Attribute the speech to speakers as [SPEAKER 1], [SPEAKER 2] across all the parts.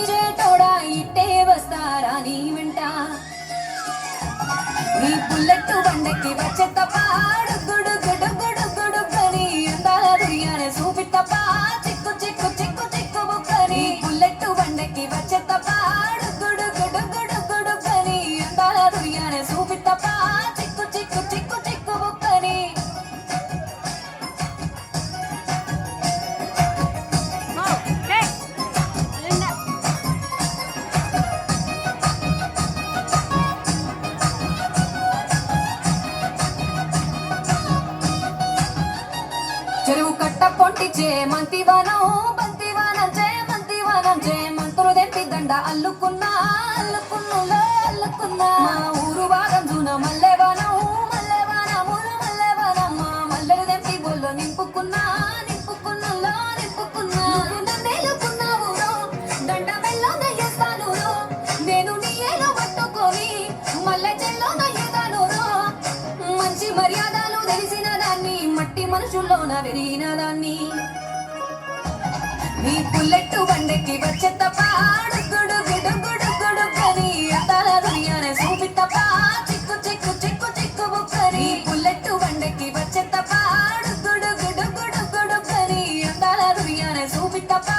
[SPEAKER 1] చేటోడా ఇట్టే వస్తారా నీ వెంట నీ బుల్లెట్ బండకి వచ్చే తప్ప గుడు గుడు గుడు గుడు కని అందాల దుర్యానే చూపి తప్ప చిక్కు చిక్కు చిక్కు చిక్కు బుక్కని బుల్లెట్ బండకి వచ్చే తప్ప గుడు గుడు గుడు గుడు కని అందాల దుర్యానే చూపి తప్ప చిక్కు చిక్కు చిక్కు చిక్కు బుక్కని చెరువు కట్ట పొంటిచే మంతివానం మంతివానం చే మంతులు తెంపి దండ అల్లుకున్నా అల్లుకున్నులో అల్లుకున్నా మా ఊరు వాదం జూన మల్లెవానం మా మల్లెలు తెంపి బొల్లో నింపుకున్నా నింపుకున్నులో నింపుకున్నా నన్నేలుకున్నావు దండ మెల్లో నయ్యేస్తాను నేను నీ ఏలో పట్టుకొని మల్లె చెల్లో నయ్యేదాను మంచి మర్యాదలు తెలిసిన దాన్ని మట్టి మనుషుల్లోన వెరిగిన దాన్ని నీ బుల్లెట్ బండెక్కి వచ్చే తప్ప గుడు గుడు గుడు గుడు కని అందాల దుర్యానే చూపి తప్ప చిక్కు చిక్కు చిక్కు చిక్కు బుక్కని బుల్లెట్ బండెక్కి వచ్చే తప్ప గుడు గుడు గుడు గుడు కని అందాల దుర్యానే చూపి తప్ప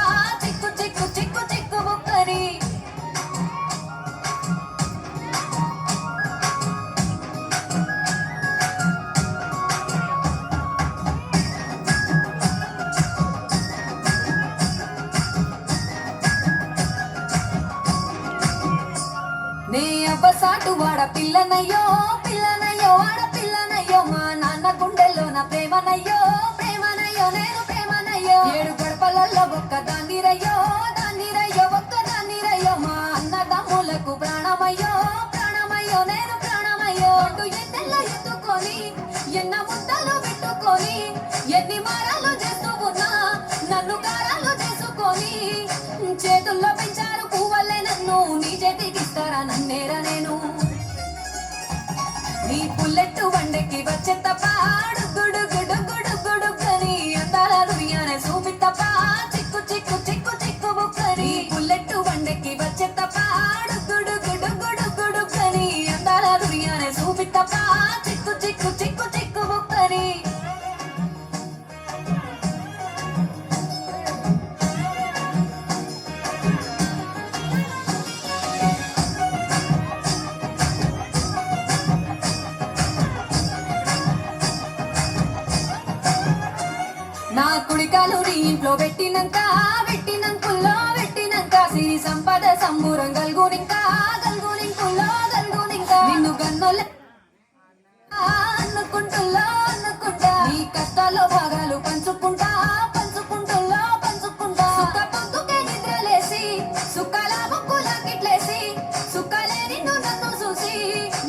[SPEAKER 1] చిక్కు చిక్కు చిక్కు చిక్కు బుక్కని నే అవ్వసాటు వాడ పిల్లనయ్యో ఆడపిల్లనయ్యో మా నాన్న గుండెల్లో నా ప్రేమనయ్యో నేను ప్రేమనయ్యో 7 గడపలల్లో ఒక్క దాన్నిరయ్యో ఒక్క దాన్నిరయ్యో మా అన్నదమ్ములకు ప్రాణమయ్యో నేను ప్రాణమయ్యో అటు ఎన్నెల్ల ఎత్తుకొని ఎన్న ముద్దలు పెట్టుకొని ఎన్ని మారాలు చేస్తూ ఉన్నా నన్ను కారాలు చేసుకొని చేతుల్లో పెంచారు పువ్వల్లే నన్ను నీ చేతికిస్తారా నన్నేరా నేను నీ బుల్లెట్ బండెక్కి వచ్చే తప్ప గుడు గుడు గుడు గుడు కని అందాల దుర్యానే చూపి తప్ప చిక్కు చిక్కు చిక్కు చిక్కు బుక్కని బుల్లెట్ బండెక్కి వచ్చే తప్ప గుడు గుడు గుడు గుడు కని అందాల దుర్యానే చూపి తప్ప చిక్కు చిక్కు చిక్కు చిక్కు బుక్కని నా కుడికాలు నీ ఇంట్లో పెట్టినంక సిరి సంపద సంబూరం గల్గునింకా నిన్ను గన్నోలే అనుకుంటా నీ కష్టాల్లో భాగాలు పంచుకుంటా సుఖ పొద్దుకే నిద్రలేసి సుఖాల ముక్కులా కిట్లేసి సుఖాలే నిన్ను నన్ను చూసి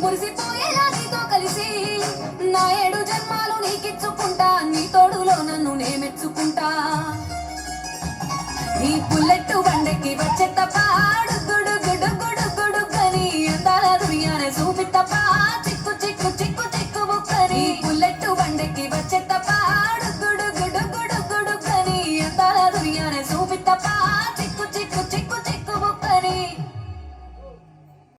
[SPEAKER 1] మురిసిపోయేలా నీతో కలిసి నా 7 జన్మాలు నీకిచ్చుకుంటా నీ తోడులో నన్ను నే మెచ్చుకుంటా నీ బుల్లెట్ బండెక్కి వచ్చే తప్ప గుడు గుడు గుడు గుడు కని అందాల దుర్యానే చూపి తప్ప చిక్కు చిక్కు చిక్కు చిక్కు బుక్కని బుల్లెట్ బండెక్కి వచ్చే తప్ప గుడు గుడు గుడు గుడు కని అందాల దుర్యానే చూపి తప్ప